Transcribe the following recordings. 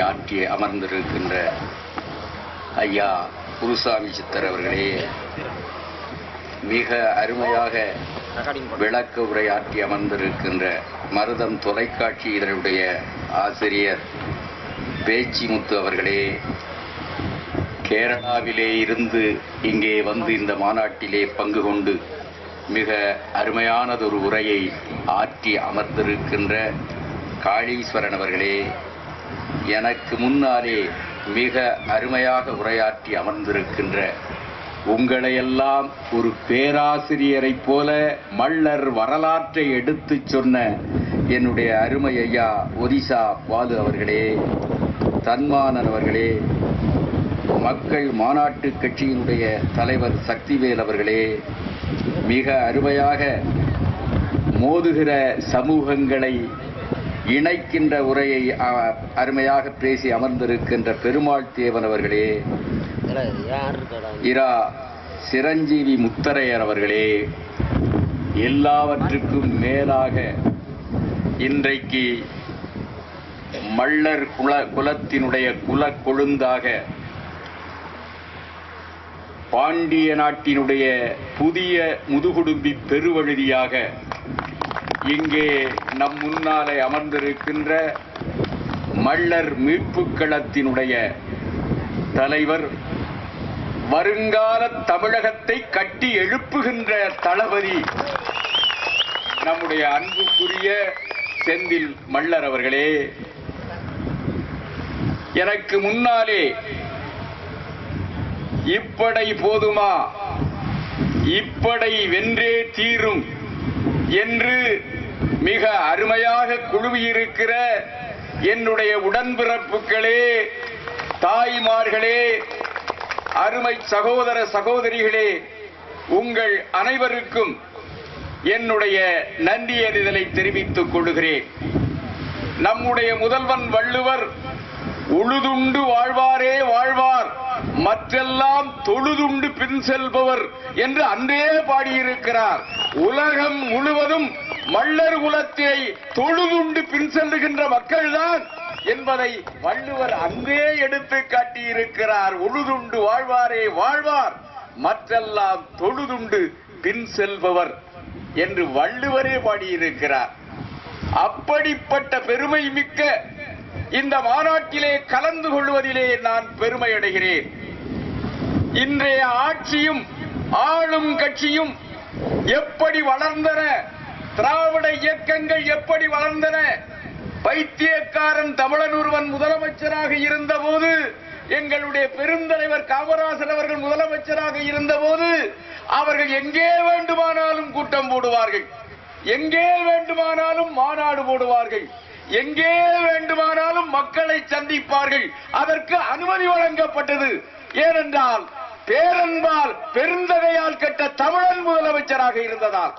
ஆற்றி அமர்ந்திருக்கின்ற ஐயா குருசாமி சித்தர் அவர்களே, மிக அருமையாக விளக்க உரையாற்றி அமர்ந்திருக்கின்ற மருதம் தொலைக்காட்சி இதனுடைய ஆசிரியர் பேச்சிமுத்து அவர்களே, கேரளாவிலே இருந்து இங்கே வந்து இந்த மாநாட்டிலே பங்கு கொண்டு மிக அருமையானதொரு உரையை ஆற்றி அமர்ந்திருக்கின்ற காளீஸ்வரன் அவர்களே, எனக்கு முன்னாலே மிக அருமையாக உரையாற்றி அமர்ந்திருக்கின்ற உங்களையெல்லாம் ஒரு பேராசிரியரை போல மல்லர் வரலாற்றை எடுத்துச் சொன்ன என்னுடைய அருமை ஐயா ஒரிசா பாலு அவர்களே, தன்மானன் அவர்களே, மக்கள் மாநாட்டு கட்சியினுடைய தலைவர் சக்திவேல் அவர்களே, மிக அருமையாக மோதுகிற சமூகங்களை இணைக்கின்ற உரையை அருமையாக பேசி அமர்ந்திருக்கின்ற பெருமாள் தேவன் அவர்களே, இரா சிரஞ்சீவி முத்தரையர் அவர்களே, எல்லாவற்றுக்கும் மேலாக இன்றைக்கு மல்லர் குலத்தினுடைய குல கொழுந்தாக பாண்டிய நாட்டினுடைய புதிய முதுகுடும்பி பெருவழுதியாக இங்கே நம் முன்னாலே அமர்ந்திருக்கின்ற மல்லர் மீட்புக் களத்தினுடைய தலைவர், வருங்கால தமிழகத்தை கட்டி எழுப்புகின்ற தளபதி நம்முடைய அன்புக்குரிய செந்தில் மல்லர் அவர்களே, எனக்கு முன்னாலே இப்படை போதுமா, இப்படை வென்றே தீரும் என்று மிக அருமையாக குழுவியிருக்கிற என்னுடைய உடன்பிறப்புகளே, தாய்மார்களே, அருமை சகோதர சகோதரிகளே, உங்கள் அனைவருக்கும் என்னுடைய நன்றியறிதலை தெரிவித்துக் கொள்கிறேன். நம்முடைய முதல்வன் வள்ளுவர் உழுதுண்டு வாழ்வாரே வாழ்வார், மற்றெல்லாம் தொழுதுண்டு பின் செல்பவர் என்று அன்றே பாடியிருக்கிறார். உலகம் முழுவதும் மல்லர் குலத்தை தொழுதுண்டு பின் செல்லுகின்ற மக்கள்தான் என்பதை வள்ளுவர் அன்றே எடுத்து காட்டியிருக்கிறார். உழுதுண்டு வாழ்வாரே வாழ்வார், மற்றெல்லாம் தொழுதுண்டு பின் செல்பவர் என்று வள்ளுவரே பாடியிருக்கிறார். அப்படிப்பட்ட பெருமை மிக்க இந்த மாநாட்டிலே கலந்து கொள்வதிலே நான் பெருமை அடைகிறேன். இன்றைய ஆட்சியும் ஆளும் கட்சியும் எப்படி வளர்ந்தன, திராவிட இயக்கங்கள் எப்படி வளர்ந்தன, பைத்தியக்காரன் தமிழன் ஒருவன் முதலமைச்சராக இருந்தபோது, எங்களுடைய பெருந்தலைவர் காமராசர் அவர்கள் முதலமைச்சராக இருந்தபோது அவர்கள் எங்கே வேண்டுமானாலும் கூட்டம் போடுவார்கள், எங்கே வேண்டுமானாலும் மாநாடு போடுவார்கள், எங்கே வேண்டுமானாலும் மக்களை சந்திப்பார்கள். அதற்கு அனுமதி வழங்கப்பட்டது. ஏனென்றால் பேரன்பால் பெருந்தகையால் கெட்ட தமிழன் முதலமைச்சராக இருந்ததால்.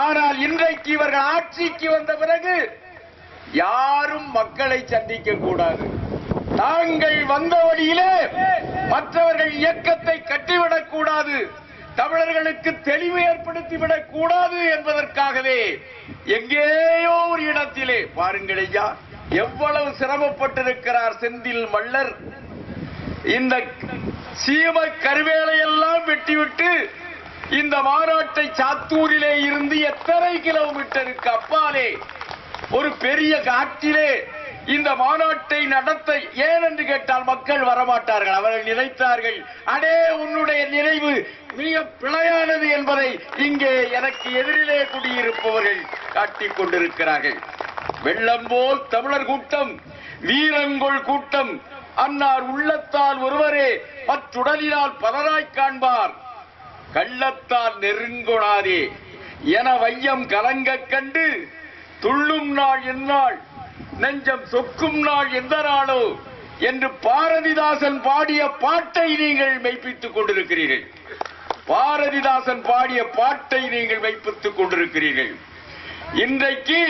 ஆனால் இன்றைக்கு இவர்கள் ஆட்சிக்கு வந்த பிறகு யாரும் மக்களை சந்திக்க கூடாது, தாங்கள் வந்த வழியிலே மற்றவர்கள் இயக்கத்தை கட்டிவிடக் கூடாது, தமிழர்களுக்கு தெளிவு ஏற்படுத்திவிடக் கூடாது என்பதற்காகவே எங்கேயோ ஒரு இடத்திலே பாருங்கள் ஐயா, எவ்வளவு சிரமப்பட்டிருக்கிறார் செந்தில் மல்லர். இந்த சீம கருவேலையெல்லாம் வெட்டிவிட்டு இந்த மாநாட்டை சாத்தூரிலே இருந்து எத்தனை கிலோமீட்டருக்கு அப்பாலே ஒரு பெரிய காட்டிலே இந்த மாநாட்டை நடத்த, ஏனென்று கேட்டால் மக்கள் வரமாட்டார்கள். அவர்கள் நினைத்தார்கள், அடே உன்னுடைய நினைவு மிக பிழையானது என்பதை இங்கே எனக்கு எதிரிலே குடியிருப்பவர்கள் காட்டிக் கொண்டிருக்கிறார்கள். வெள்ளம் போல் தமிழர் கூட்டம், வீரங்கொள் கூட்டம், அன்னார் உள்ளத்தால் ஒருவரே மற்றுடலினால் பலராய் காண்பார், கள்ளத்தால் நெருங்கொணாதே என வையம் கலங்க கண்டு துள்ளும் நாள் எந்நாள், நெஞ்சம் சொக்கும் நாள் எந்த நாளோ என்று பாரதிதாசன் பாடிய பாட்டை நீங்கள் மெய்ப்பித்துக் கொண்டிருக்கிறீர்கள். பாரதிதாசன் பாடிய பாட்டை நீங்கள் மெய்ப்பித்துக் கொண்டிருக்கிறீர்கள். இன்றைக்கு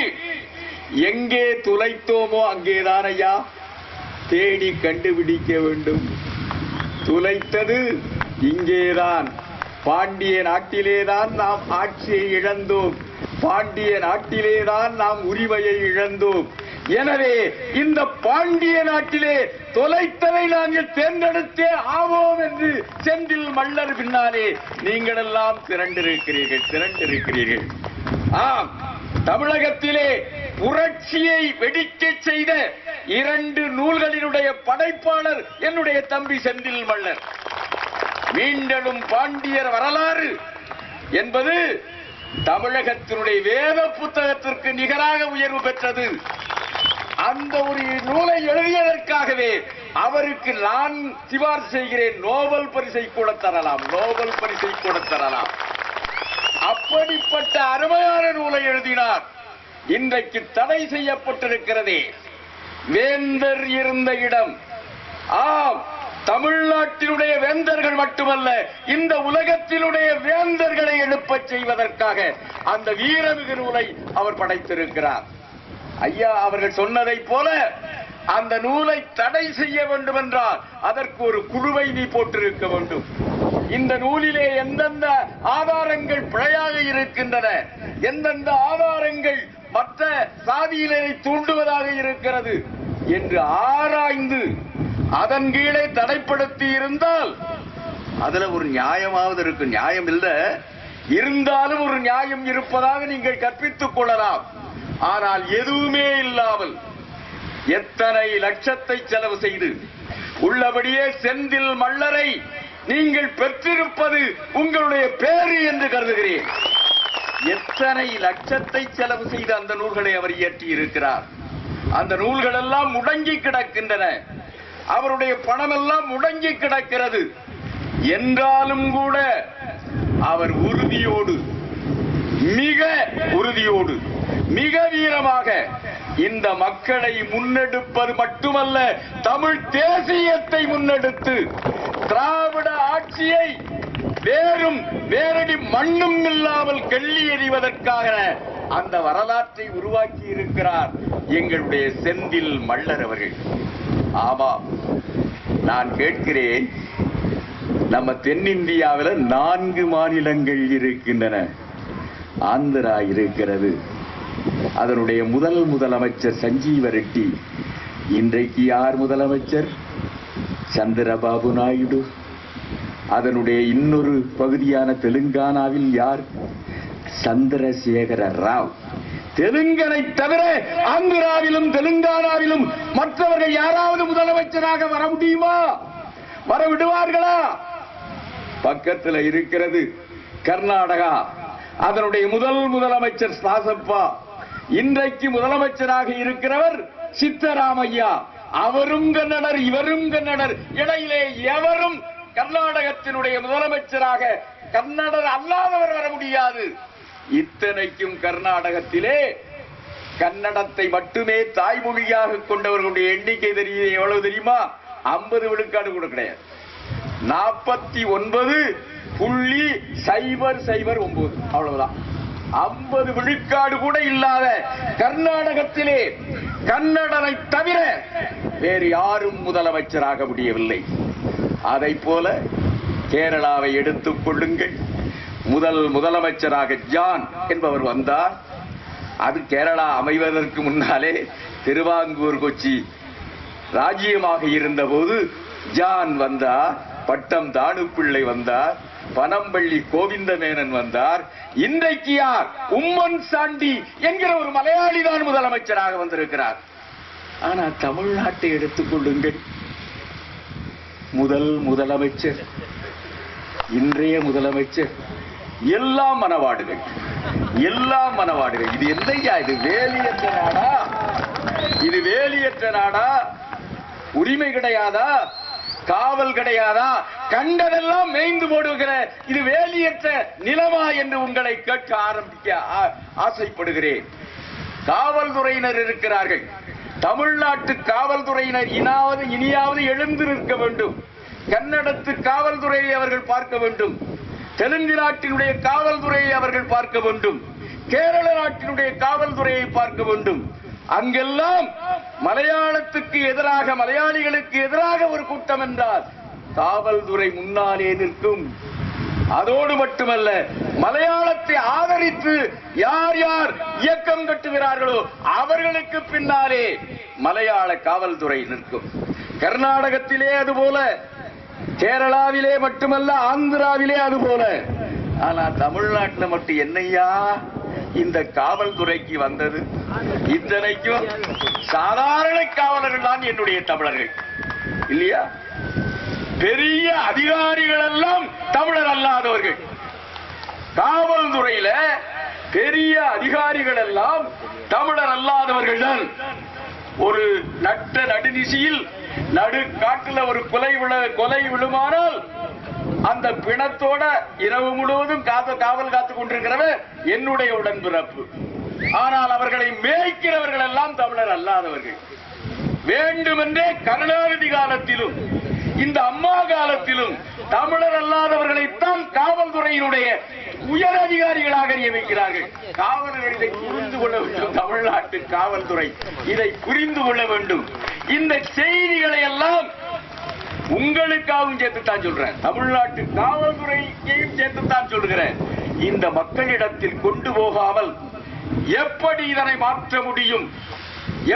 எங்கே துளைத்தோமோ அங்கேதான் ஐயா தேடி கண்டுபிடிக்க வேண்டும். துளைத்தது இங்கேதான். பாண்டிய நாட்டிலேதான் நாம் ஆட்சியை இழந்தோம், பாண்டிய நாட்டிலேதான் நாம் உரிமையை இழந்தோம். எனவே இந்த பாண்டிய நாட்டிலே தொலைத்தலை நாங்கள் தேர்ந்தெடுத்தே ஆவோம் என்று செந்தில் மல்லர் பின்னாலே நீங்கள் எல்லாம் திரண்டிருக்கிறீர்கள். ஆம், தமிழகத்திலே புரட்சியை வெடிக்க செய்த 2 நூல்களினுடைய படைப்பாளர் என்னுடைய தம்பி செந்தில் மல்லர். மீண்டெழும் பாண்டியர் வரலாறு என்பது தமிழகத்தினுடைய வேத புத்தகத்திற்கு நிகராக உயர்வு பெற்றது. அந்த ஒரு நூலை எழுதியதற்காகவே அவருக்கு நான் சிபாரிசு செய்கிறேன், நோபல் பரிசை கூட தரலாம். அப்படிப்பட்ட அருமையான நூலை எழுதினார். இன்றைக்கு தடை செய்யப்பட்டிருக்கிறதே வேந்தர் இருந்த இடம். ஆம், தமிழ்நாட்டினுடைய வேந்தர்கள் மட்டுமல்ல, இந்த உலகத்தினுடைய வேந்தர்களை எழுப்பச் செய்வதற்காக அந்த வீரமிகு நூலை அவர் படைத்திருக்கிறார். ஐயா அவர்கள் சொன்னதை போல அந்த நூலை தடை செய்ய வேண்டும் என்றால் அதற்கு ஒரு குழுவை நீ போட்டிருக்க வேண்டும். இந்த நூலிலே எந்தெந்த ஆதாரங்கள் பிழையாக இருக்கின்றன, எந்தெந்த ஆதாரங்கள் மற்ற சாதியினரை தூண்டுவதாக இருக்கிறது என்று ஆராய்ந்து அதன் கீழே தடைப்படுத்தி இருந்தால் அதுல ஒரு நியாயமாவது இருக்கு. நியாயம் இல்ல இருந்தாலும் ஒரு நியாயம் இருப்பதாக நீங்கள் கற்பித்துக் கொள்ளலாம். ஆனால் எதுவுமே இல்லாமல் எத்தனை லட்சத்தை செலவு செய்து உள்ளபடியே செந்தில் மல்லரை நீங்கள் பெற்றிருப்பது உங்களுடைய பேரு என்று கருதுகிறேன். எத்தனை லட்சத்தை செலவு செய்து அந்த நூல்களை அவர் இயற்றி இருக்கிறார். அந்த நூல்கள் எல்லாம் முடங்கி கிடக்கின்றன. அவருடைய பணம் எல்லாம் முடங்கி கிடக்கிறது. என்றாலும் கூட அவர் உறுதியோடு மிக வீரமாக இந்த மக்களை முன்னெடுப்பது மட்டுமல்ல, தமிழ் தேசியத்தை முன்னெடுத்து திராவிட ஆட்சியை வேரடி மண்ணும் இல்லாமல் கெள்ளி எறிவதற்காக அந்த வரலாற்றை உருவாக்கி இருக்கிறார் எங்களுடைய செந்தில் மல்லர் அவர்கள். ஆமா, நான் கேட்கிறேன், நம்ம தென்னிந்தியாவில் 4 மாநிலங்கள் இருக்கின்றன. ஆந்திரா இருக்கிறது. அதனுடைய முதலமைச்சர் சஞ்சீவ ரெட்டி. இன்றைக்கு யார் முதலமைச்சர்? சந்திரபாபு நாயுடு. அதனுடைய இன்னொரு பகுதியான தெலுங்கானாவில் யார்? சந்திரசேகர ராவ். தெலுங்கனை தவிர ஆந்திராவிலும் தெலுங்கானாவிலும் மற்றவர்கள் யாராவது முதலமைச்சராக வர முடியுமா? வர விடுவார்களா? பக்கத்தில் இருக்கிறது கர்நாடகா. அதனுடைய முதலமைச்சர் சாசப்பா. இன்றைக்கு முதலமைச்சராக இருக்கிறவர் சித்தராமையா. அவரும் கன்னடர், இவரும் கன்னடர். இடையிலே எவரும் கர்நாடகத்தினுடைய முதலமைச்சராக கன்னடர் அல்லாதவர் வர முடியாது. இத்தனைக்கும் கர்நாடகத்திலே கன்னடத்தை மட்டுமே தாய்மொழியாக கொண்டவர்களுடைய எண்ணிக்கை எவ்வளவு தெரியுமா? 50 விழுக்காடு கூட கிடையாது. 49.009 அவ்வளவுதான். 50 விழுக்காடு கூட இல்லாத கர்நாடகத்திலே கன்னடனை தவிர வேறு யாரும் முதலமைச்சராக முடியவில்லை. அதை போல கேரளாவை எடுத்துக் கொள்ளுங்கள். முதலமைச்சராக ஜான் என்பவர் வந்தார். அது கேரளா அமைவதற்கு முன்னாலே திருவாங்கூர் கொச்சி ராஜ்யமாக இருந்த போது ஜான் வந்தார். பட்டம் தாணுப்பிள்ளை வந்தார். பனம்பள்ளி கோவிந்த மேனன் வந்தார். இன்றைக்கு யார்? உம்மன் சாண்டி என்கிற ஒரு மலையாளி தான் முதலமைச்சராக வந்திருக்கிறார். ஆனா தமிழ்நாட்டை எடுத்துக் கொள்ளுங்கள். முதலமைச்சர், இன்றைய முதலமைச்சர் எல்லாம் மனவாடுகள். இது என்னையா? இது வேலியற்ற நாடா? உரிமை கிடையாதா? காவல் கிடையாதா? கண்டதெல்லாம் மேய்ந்து போடுகிற இது வேலியற்ற நிலமா என்று உங்களை கேட்க ஆசைப்படுகிறேன். காவல்துறையினர் இருக்கிறார்கள். தமிழ்நாட்டு காவல்துறையினர் இனியாவது எழுந்து நிற்க வேண்டும். கன்னடத்து காவல்துறையை அவர்கள் பார்க்க வேண்டும். தெலுங்கு நாட்டினுடைய காவல்துறையை அவர்கள் பார்க்க வேண்டும். கேரள நாட்டினுடைய காவல்துறையை பார்க்க வேண்டும். அங்கெல்லாம் மலையாளத்துக்கு எதிராக, மலையாளிகளுக்கு எதிராக ஒரு கூட்டம் என்றால் காவல்துறை முன்னாலே நிற்கும். அதோடு மட்டுமல்ல, மலையாளத்தை ஆதரித்து யார் யார் இயக்கம் கட்டுகிறார்களோ அவர்களுக்கு பின்னாலே மலையாள காவல்துறை நிற்கும். கர்நாடகத்திலே அதுபோல, கேரளாவிலே மட்டுமல்ல, ஆந்திராவிலே அதுபோல. ஆனா தமிழ்நாட்டில் மட்டும் என்னையா இந்த காவல்துறைக்கு வந்தது? இத்தனைக்கும் சாதாரண காவலர்கள் தான் என்னுடைய தமிழர்கள் இல்லையா? பெரிய அதிகாரிகள் எல்லாம் தமிழர் அல்லாதவர்கள். காவல்துறையில பெரிய அதிகாரிகள் எல்லாம் தமிழர் அல்லாதவர்கள் தான். ஒரு நட்ட நடுநிசியில் நடு காட்டுல ஒரு கொலை விழுமானால் அந்த பிணத்தோட இரவு முழுவதும் காவல் காத்துக் கொண்டிருக்கிறவர் என்னுடைய உடன்பிறப்பு. ஆனால் அவர்களை மேய்க்கிறவர்கள் எல்லாம் தமிழர் அல்லாதவர்கள். வேண்டுமென்றே கருணாநிதி காலத்திலும் இந்த அம்மா காலத்திலும் தமிழர் அல்லாதவர்களைத்தான் காவல்துறையினுடைய உயர் அதிகாரிகளாக நியமிக்கிறார்கள். காவலர்கள் இதை புரிந்து கொள்ள வேண்டும். தமிழ்நாட்டு காவல்துறை இதை புரிந்து கொள்ள வேண்டும். இந்த செய்திகளை எல்லாம் உங்களுக்காகவும் சேர்த்துத்தான் சொல்றேன், தமிழ்நாட்டு காவல்துறையையும் சேர்த்துத்தான் சொல்கிறேன். இந்த மக்களிடத்தில் கொண்டு போகாமல் எப்படி இதனை மாற்ற முடியும்?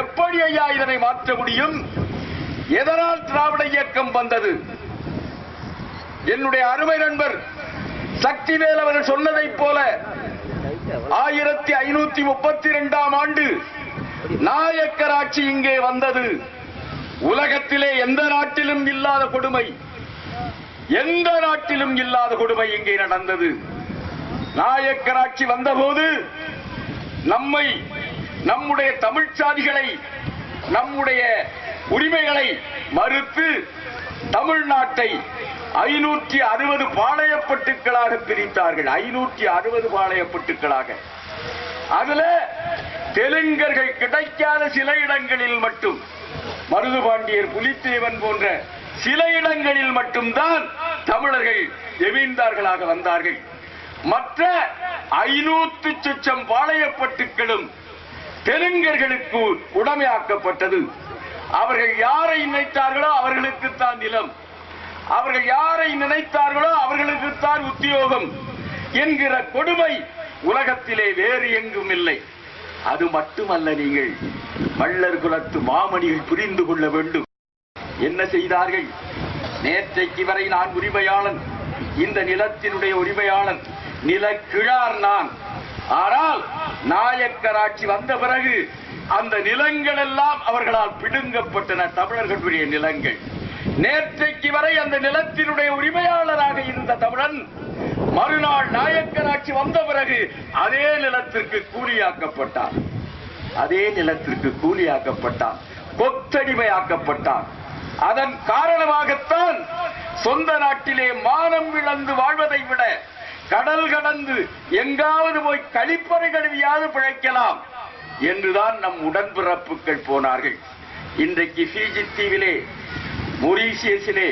எப்படி ஐயா இதனை மாற்ற முடியும்? எதனால் திராவிட இயக்கம் வந்தது? என்னுடைய அருமை நண்பர் சக்திவேல் அவர்கள் சொன்னதைப் போல 1532ஆம் ஆண்டு நாயக்கர் ஆட்சி இங்கே வந்தது. உலகத்திலே எந்த நாட்டிலும் இல்லாத கொடுமை, எந்த நாட்டிலும் இல்லாத கொடுமை இங்கே நடந்தது. நாயக்கர் ஆட்சி வந்தபோது நம்முடைய தமிழ்ச்சாதிகளை, நம்முடைய உரிமைகளை மறுத்து தமிழ்நாட்டை 560 பாளையப்பட்டுக்களாக பிரித்தார்கள். 560 பாளையப்பட்டுக்களாக. அதுல தெலுங்கர்கள் கிடைக்காத சில இடங்களில் மட்டும், மருதுபாண்டியர், புலித்தேவன் போன்ற சில இடங்களில் மட்டும்தான் தமிழர்கள் ஜமீன்தார்களாக வந்தார்கள். மற்ற 500 சொச்சம் பாளையப்பட்டுக்களும் தெலுங்கர்களுக்கு உடைமையாக்கப்பட்டது. அவர்கள் யாரை நினைத்தார்களோ அவர்களுக்குத்தான் நிலம், அவர்கள் யாரை நினைத்தார்களோ அவர்களுக்குத்தான் உத்தியோகம் என்கிற கொடுமை உலகத்திலே வேறு எங்கும் இல்லை. அது மட்டுமல்ல, நீங்கள் மல்லர் குலத்து மாமணிகள் புரிந்து கொள்ள வேண்டும். என்ன செய்தார்கள்? நேற்றைக்கு வரை நான் உரிமையாளன், இந்த நிலத்தினுடைய உரிமையாளன், நிலக்கிழார் நான். ஆனால் நாயக்கர் ஆட்சி வந்த பிறகு அந்த நிலங்கள் எல்லாம் அவர்களால் பிடுங்கப்பட்டன, தமிழர்களுடைய நிலங்கள். நேற்றைக்கு வரை அந்த நிலத்தினுடைய உரிமையாளராக இருந்த தமிழன் மறுநாள் நாயக்கர் ஆட்சி வந்த பிறகு அதே நிலத்திற்கு கூலியாக்கப்பட்டான், அதே நிலத்திற்கு கூலியாக்கப்பட்டான், கொத்தடிமையாக்கப்பட்டான். அதன் காரணமாகத்தான் சொந்த நாட்டிலே மானம் இழந்து வாழ்வதை விட கடல் கடந்து எங்காவது போய் கழிப்பறை கழுவியாவது பிழைக்கலாம் என்றுதான் நம் உடன்பிறப்புகள் போனார்கள். இன்றைக்கு பிஜி தீவிலே, மொரீசியஸிலே,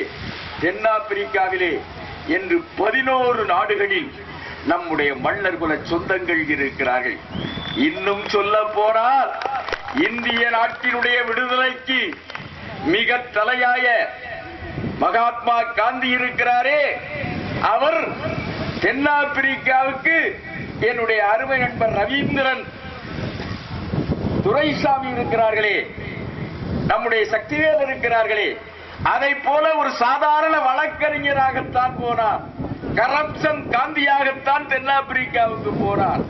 தென்னாப்பிரிக்காவிலே என்று 11 நாடுகளில் நம்முடைய மன்னர் குல சொந்தங்கள் இருக்கிறார்கள். இன்னும் சொல்ல போனால் இந்திய நாட்டினுடைய விடுதலைக்கு மிக தலையாய மகாத்மா காந்தி இருக்கிறாரே, அவர் தென்னாப்பிரிக்காவுக்கு என்னுடைய அருமை நண்பர் ரவீந்திரன் துரைசாமி இருக்கிறார்களே, நம்முடைய சக்திவேல் இருக்கிறார்களே, அதை போல ஒரு சாதாரண வழக்கறிஞராகத்தான் போனார். கரம்சன் காந்தியாகத்தான் தென்னாப்பிரிக்காவுக்கு போனார்.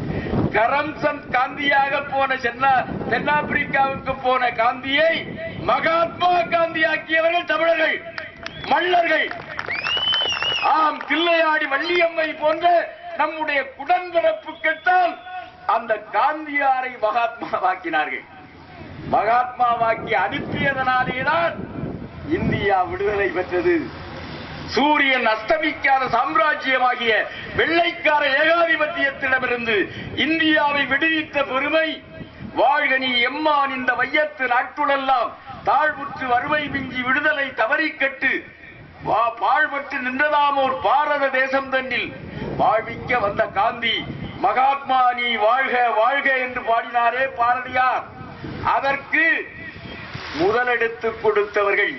கரம்சன் காந்தியாக போன தென்னாப்பிரிக்காவுக்கு போன காந்தியை மகாத்மா காந்தி ஆக்கியவர்கள் தமிழர்கள், மல்லர்கள். ஆம், தில்லையாடி வள்ளியம்மை போன்ற நம்முடைய உடன்பிறப்புக்கெல்லாம் அந்த காந்தியாரை மகாத்மாவாக்கினார்கள். மகாத்மாவாக்கி அனுப்பியதனாலேதான் இந்தியா விடுதலை பெற்றது. சூரியன் அஸ்தமிக்காத சாம்ராஜ்யமாகிய வெள்ளைக்கார ஏகாதிபத்தியத்திடமிருந்து இந்தியாவை விடுவித்த பெருமை வாழ்கனி எம்மான் இந்த வையத்து நாட்டுளெல்லாம் தாழ்வுற்று வறுமை மிஞ்சி விடுதலை தவறிக்கட்டு பாழ்பட்டு நின்றதாமோர் பாரத தேசம் தன்னில் வாழ்விக்க வந்த காந்தி மகாத்மா நீ வாழ்க வாழ்க என்று பாடினாரே பாரதியார். அதற்கு முதலெடுத்து கொடுத்தவர்கள்,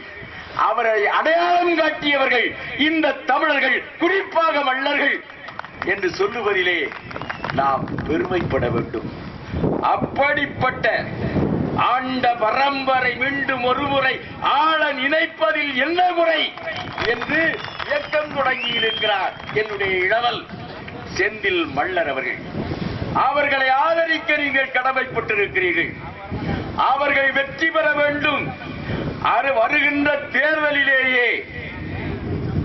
அவரை அடையாளம் காட்டியவர்கள் இந்த தமிழர்கள், குறிப்பாக மல்லர்கள் என்று சொல்லுவதிலே நாம் பெருமைப்பட வேண்டும். அப்படிப்பட்ட ஆண்ட பரம்பரை மீண்டும் ஒருமுறை ஆள நினைப்பதில் என்ன முறை என்று இயக்கம் தொடங்கியிருக்கிறார் என்னுடைய இளவல் செந்தில் மல்லர் அவர்கள். அவர்களை ஆதரிக்க நீங்கள் கடமைப்பட்டிருக்கிறீர்கள். அவர்கள் வெற்றி பெற வேண்டும். வருகின்ற தேர்தலிலேயே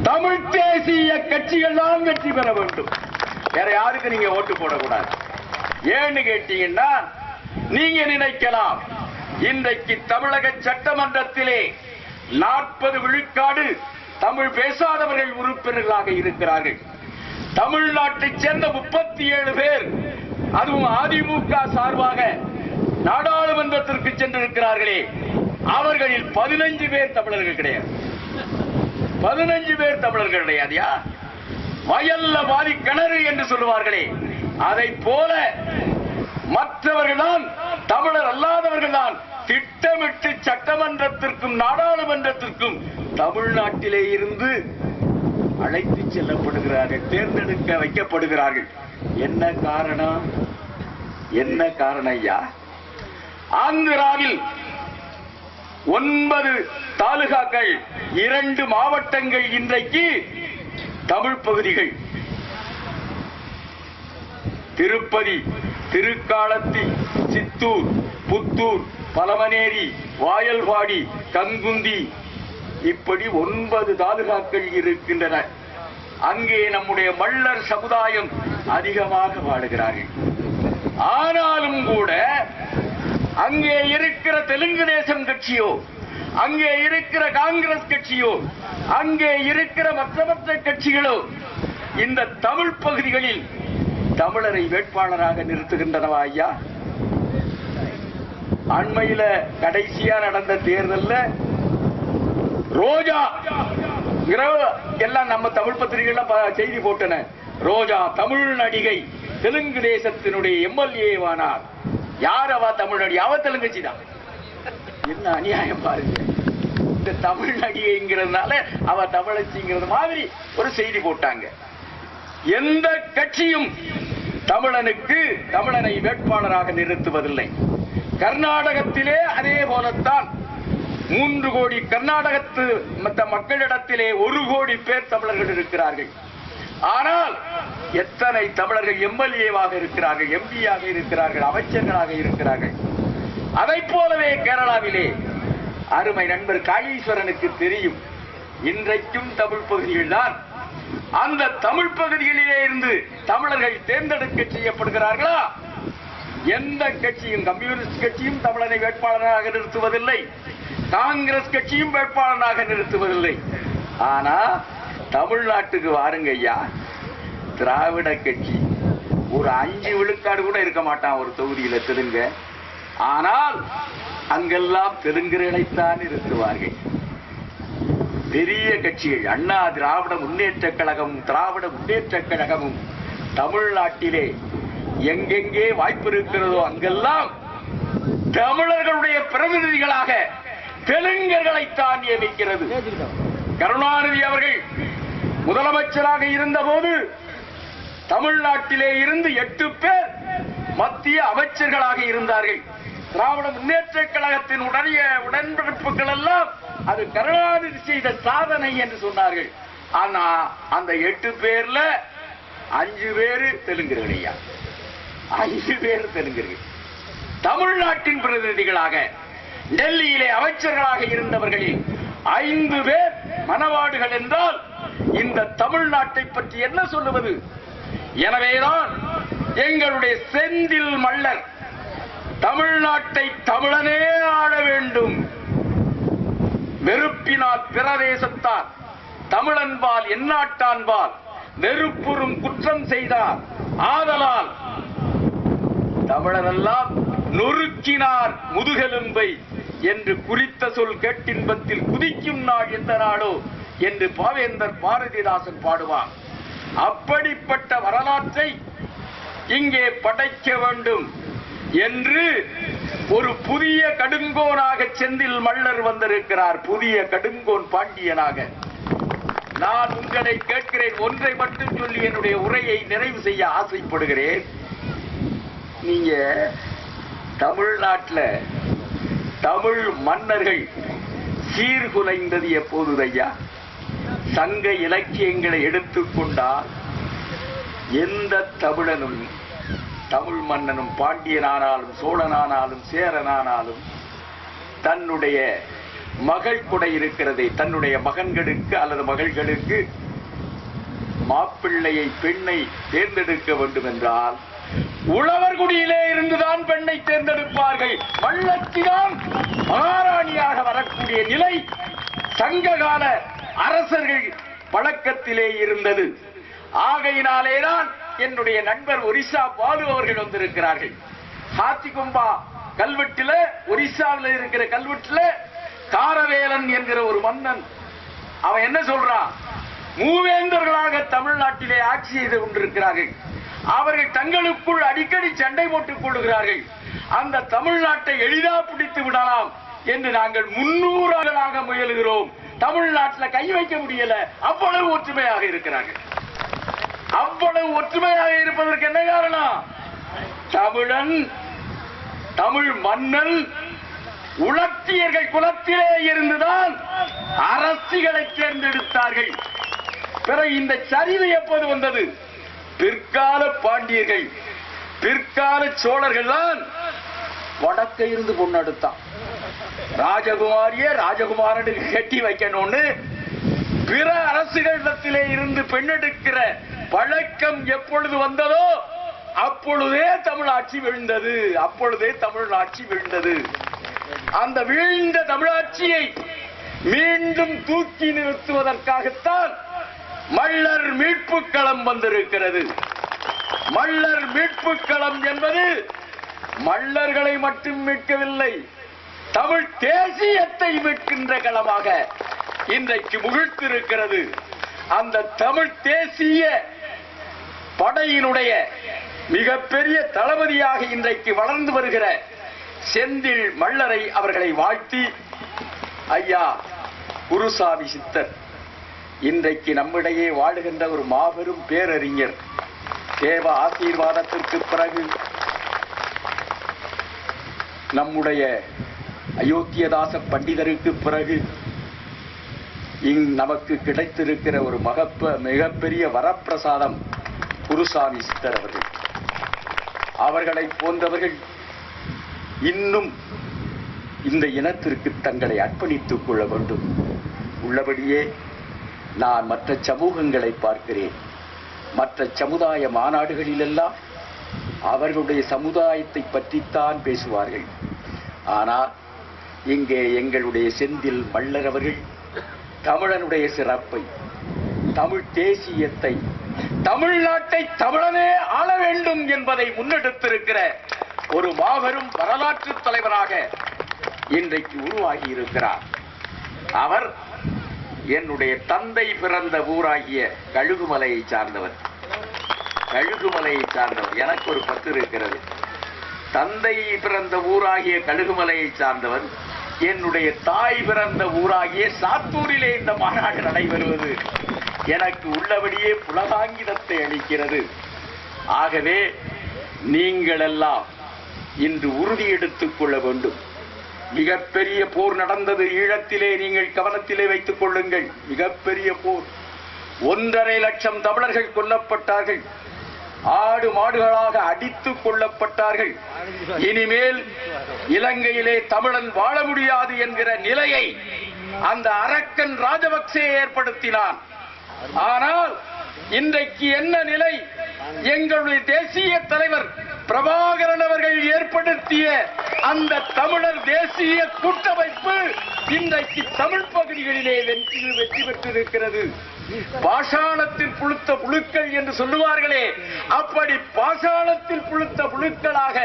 தமிழ் தேசிய கட்சிகள் தான் வெற்றி பெற வேண்டும். வேற யாருக்கு நீங்க ஓட்டு போடக்கூடாது. ஏன்னு கேட்டீங்கன்னா, நீங்க நினைக்கலாம் இன்றைக்கு தமிழக சட்டமன்றத்திலே 40 விழுக்காடு தமிழ் பேசாதவர்கள் உறுப்பினர்களாக இருக்கிறார்கள். தமிழ்நாட்டைச் சேர்ந்த 37 பேர், அதுவும் அதிமுக சார்பாக நாடாளுமன்றத்திற்கு சென்றிருக்கிறார்களே, அவர்களில் 15 பேர் தமிழர்கள் கிடையாது. 15 பேர் தமிழர்கள் கிடையாதுயா. வயல்ல பாதி கிணறு என்று சொல்லுவார்களே, அதை போல மற்றவர்கள் தான், தமிழர் அல்லாதவர்கள் தான் திட்டமிட்டு சட்டமன்றத்திற்கும் நாடாளுமன்றத்திற்கும் தமிழ்நாட்டிலே இருந்து அழைத்து செல்லப்படுகிறார்கள், தேர்ந்தெடுக்க வைக்கப்படுகிறார்கள். என்ன காரணம்? என்ன காரணம் ஐயா? ஆந்திராவில் 9 தாலுகாக்கள், 2 மாவட்டங்கள் இன்றைக்கு தமிழ் பகுதிகள். திருப்பதி, திருக்காலத்தி, சித்தூர், புத்தூர், பலமனேரி, வாயல்வாடி, கங்குந்தி, இப்படி 9 தாலுகாக்கள் இருக்கின்றன. அங்கே நம்முடைய மல்லர் சமுதாயம் அதிகமாக வாழுகிறார்கள். ஆனாலும் கூட அங்கே இருக்கிற தெலுங்கு தேசம் கட்சியோ, அங்கே இருக்கிற காங்கிரஸ் கட்சியோ, அங்கே இருக்கிற மற்ற கட்சிகளோ இந்த தமிழ் பகுதிகளில் தமிழரை வேட்பாளராக நிறுத்துகின்றனவா ஐயா? அண்மையில கடைசியா நடந்த தேர்தல்ல ரோஜா எல்லாம் நம்ம தமிழ் பத்திரிகைகள் செய்தி போட்டன. ரோஜா தமிழ் நடிகை தெலுங்கு தேசத்தினுடைய எம்எல்ஏவானார். யார் அவ? தமிழ் நடிகை. அவ தெலுங்கச்சி தான். என்ன அநியாயம் பாருங்க. இந்த தமிழ் நடிகைங்கிறதுனால அவ தமிழச்சிங்கிறது மாதிரி ஒரு செய்தி போட்டாங்க. எந்த கட்சியும் தமிழனை வேட்பாளராக நிறுத்துவதில்லை. கர்நாடகத்திலே அதே போலத்தான் 3 கோடி கர்நாடகத்து மற்ற மக்களிடத்திலே 1 கோடி பேர் தமிழர்கள் இருக்கிறார்கள். ஆனால் எத்தனை தமிழர்கள் எம்எல்ஏவாக இருக்கிறார்கள், எம்பியாக இருக்கிறார்கள், அமைச்சர்களாக இருக்கிறார்கள். அதை போலவே கேரளாவிலே அருமை நண்பர் காளீஸ்வரனுக்கு தெரியும், இன்றைக்கும் தமிழ் பகுதிகள் தான். அந்த தமிழ் பகுதிகளிலே இருந்து தமிழர்கள் தேர்ந்தெடுக்க செய்யப்படுகிறார்களா? எந்த கட்சியும், கம்யூனிஸ்ட் கட்சியும் தமிழனை வேட்பாளராக நிறுத்துவதில்லை, காங்கிரஸ் கட்சியும் வேட்பாளராக நிறுத்துவதில்லை. ஆனா தமிழ்நாட்டுக்கு வாருங்க ஐயா, திராவிட கட்சி ஒரு 5 விழுக்காடு கூட இருக்க மாட்டான் ஒரு தொகுதியில தெலுங்கு. ஆனால் அங்கெல்லாம் தெலுங்கர்களைத்தான் நிறுத்துவார்கள். பெரிய கட்சிகள் அண்ணா திராவிட முன்னேற்ற கழகமும் தமிழ்நாட்டிலே எங்கெங்கே வாய்ப்பு இருக்கிறதோ அங்கெல்லாம் தமிழர்களுடைய பிரதிநிதிகளாக தெலுங்கர்களைத்தான் நியமிக்கிறது. கருணாநிதி அவர்கள் முதலமைச்சராக இருந்தபோது தமிழ்நாட்டிலே இருந்து 8 பேர் மத்திய அமைச்சர்களாக இருந்தார்கள். திராவிட முன்னேற்ற கழகத்தின் உடன்பிறப்புகள் எல்லாம் அது கருணாநிதி செய்த சாதனை என்று சொன்னார்கள். ஆனா அந்த 8 பேர்ல 5 பேர் தெலுங்கர்கள் ஐயா, 5 பேர் தெலுங்கர்கள். தமிழ்நாட்டின் பிரதிநிதிகளாக டெல்லியிலே அமைச்சர்களாக இருந்தவர்களில் 5 பேர் மனவாடுகள் என்றால் இந்த தமிழ்நாட்டை பற்றி என்ன சொல்லுவது? எனவேதான் எங்களுடைய செந்தில் மல்லர் தமிழ்நாட்டை தமிழனே ஆள வேண்டும், வெறுப்பினால் பிரதேசத்தார் தமிழன்பால் எந்நாட்டான்பால் வெறுப்புறும் குற்றம் செய்தார். ஆதலால் தமிழரெல்லாம் நொறுக்கினார் முதுகெலும்பை என்று குறித்த சொல் கேட்டின்பத்தில் குதிக்கும் நாள் எந்த நாடோ என்று பாவேந்தர் பாரதிதாசன் பாடுவார். அப்படிப்பட்ட வரலாற்றை இங்கே படைக்க வேண்டும் என்று ஒரு புதிய கடுங்கோனாக செந்தில் மல்லர் வந்திருக்கிறார். புதிய கடுங்கோன் பாண்டியனாக. நான் உங்களை கேட்கிறேன், ஒன்றை மட்டும் சொல்லி என்னுடைய உரையை நிறைவு செய்ய ஆசைப்படுகிறேன். நீங்க தமிழ்நாட்டில் தமிழ் மன்னர்கள் சீர்குலைந்தது எப்போது ஐயா? சங்க இலக்கியங்களை எடுத்துக்கொண்டால் எந்த தமிழனும், தமிழ் மன்னனும், பாண்டியனானாலும் சோழனானாலும் சேரனானாலும் தன்னுடைய மகள் கூட இருக்கிறதே, தன்னுடைய மகன்களுக்கு அல்லது மகள்களுக்கு மாப்பிள்ளையை, பெண்ணை தேர்ந்தெடுக்க வேண்டும் என்றால் உழவர் குடியிலே இருந்துதான் பெண்ணை தேர்ந்தெடுப்பார்கள். வள்ளத்திதான் மகாராணியாக வரக்கூடிய நிலை சங்ககால அரசர்கள் பழக்கத்திலே இருந்தது. ஆகையினாலேதான் என்னுடைய நண்பர் ஒரிசா பாலு அவர்கள் வந்திருக்கிறார்கள். ஹாத்திகும்பா கல்வெட்டுல, ஒரிசாவில் இருக்கிற கல்வெட்டுல காரவேலன் என்கிற ஒரு மன்னன் அவன் என்ன சொல்றான்? மூவேந்தர்களாக தமிழ்நாட்டிலே ஆட்சி செய்து கொண்டிருக்கிறார்கள். அவர்கள் தங்களுக்குள் அடிக்கடி சண்டை போட்டுக் கொள்கிறார்கள். அந்த தமிழ்நாட்டை எளிதா பிடித்து விடலாம் என்று நாங்கள் 300 ஆண்டுகளாக முயலுகிறோம். தமிழ்நாட்டில் கை வைக்க முடியல. அவ்வளவு ஒற்றுமையாக இருக்கிறார்கள். அவ்வளவு ஒற்றுமையாக இருப்பதற்கு என்ன காரணம்? தமிழன், தமிழ் மன்னன் உலத்தியர்கள் குலத்திலே இருந்துதான் அரசிகளை தேர்ந்தெடுத்தார்கள். பிறகு இந்த சரிவு எப்போது வந்தது? பிற்கால பாண்டியர்கள், பிற்கால சோழர்கள் தான் வடக்க இருந்து பொண்ணெடுத்தான். ராஜகுமாரிய ராஜகுமாரனுக்கு கட்டி வைக்கணும்னு பிற அரசுகளிடத்திலே இருந்து பெண்ணெடுக்கிற பழக்கம் எப்பொழுது வந்ததோ அப்பொழுதே தமிழாட்சி விழுந்தது. அப்பொழுதே தமிழாட்சி விழுந்தது. அந்த வீழ்ந்த தமிழாட்சியை மீண்டும் தூக்கி நிறுத்துவதற்காகத்தான் மல்லர் மீட்பு களம் வந்திருக்கிறது. மல்லர் மீட்பு களம் என்பது மல்லர்களை மட்டும் மீட்கவில்லை, தமிழ் தேசியத்தை மீட்கின்ற களமாக இன்றைக்கு முகிழ்த்திருக்கிறது. அந்த தமிழ் தேசிய படையினுடைய மிகப்பெரிய தளபதியாக இன்றைக்கு வளர்ந்து வருகிற செந்தில் மல்லரை அவர்களை வாழ்த்தி, ஐயா குருசாமி சித்தர் இன்றைக்கு நம்மிடையே வாழுகின்ற ஒரு மாபெரும் பேரறிஞர். தேவ ஆசீர்வாதத்திற்கு பிறகு நம்முடைய அயோத்தியதாச பண்டிதருக்கு பிறகு நமக்கு கிடைத்திருக்கிற ஒரு மிகப்பெரிய வரப்பிரசாதம் குருசாமி சித்தர் அவர்கள். அவர்களை போன்றவர்கள் இன்னும் இந்த இனத்திற்கு தங்களை அர்ப்பணித்துக் கொள்ள வேண்டும். உள்ளபடியே நான் மற்ற சமூகங்களை பார்க்கிறேன். மற்ற சமுதாய மாநாடுகளிலெல்லாம் அவர்களுடைய சமுதாயத்தை பற்றித்தான் பேசுவார்கள். ஆனால் இங்கே எங்களுடைய செந்தில் மல்லர் அவர்கள் தமிழனுடைய சிறப்பை, தமிழ் தேசியத்தை, தமிழ்நாட்டை தமிழனே ஆள வேண்டும் என்பதை முன்னெடுத்திருக்கிற ஒரு மாபெரும் வரலாற்று தலைவராக இன்றைக்கு உருவாகி இருக்கிறார். அவர் என்னுடைய தந்தை பிறந்த ஊராகிய கழுகுமலையை சார்ந்தவர். கழுகுமலையை சார்ந்தவர். எனக்கு ஒரு பத்து இருக்கிறது. தந்தை பிறந்த ஊராகிய கழுகுமலையை சார்ந்தவர். என்னுடைய தாய் பிறந்த ஊராகிய சாத்தூரிலே இந்த மாநாடு நடைபெறுவது எனக்கு உள்ளபடியே புலகாங்கிதத்தை அளிக்கிறது. ஆகவே நீங்கள் எல்லாம் இன்று உறுதி எடுத்துக் கொள்ள வேண்டும். மிகப்பெரிய போர் நடந்தது ஈழத்திலே. நீங்கள் கவனத்திலே வைத்துக் கொள்ளுங்கள். மிகப்பெரிய போர். 1.5 லட்சம் தமிழர்கள் கொல்லப்பட்டார்கள். ஆடு மாடுகளாக அடித்துக் கொள்ளப்பட்டார்கள். இனிமேல் இலங்கையிலே தமிழன் வாழ முடியாது என்கிற நிலையை அந்த அரக்கன் ராஜபக்சே ஏற்படுத்தினான். ஆனால் இன்றைக்கு என்ன நிலை? எங்களுடைய தேசிய தலைவர் பிரபாகரன் அவர்கள் ஏற்படுத்திய அந்த தமிழர் தேசிய கூட்டமைப்பு இன்றைக்கு தமிழ் பகுதிகளிலே வெற்றி பெற்றிருக்கிறது. பாஷாணத்தில் புழுத்த புழுக்கள் என்று சொல்லுவார்களே, அப்படி பாஷாணத்தில் புழுத்த புழுக்களாக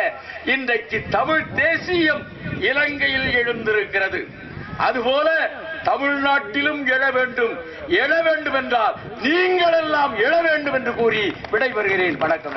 இன்றைக்கு தமிழ் தேசியம் இலங்கையில் எழுந்திருக்கிறது. அதுபோல தமிழ்நாட்டிலும் எழ வேண்டும். எழ வேண்டும் என்றால் நீங்கள் எல்லாம் எழ வேண்டும் என்று கூறி விடைபெறுகிறேன். வணக்கம்.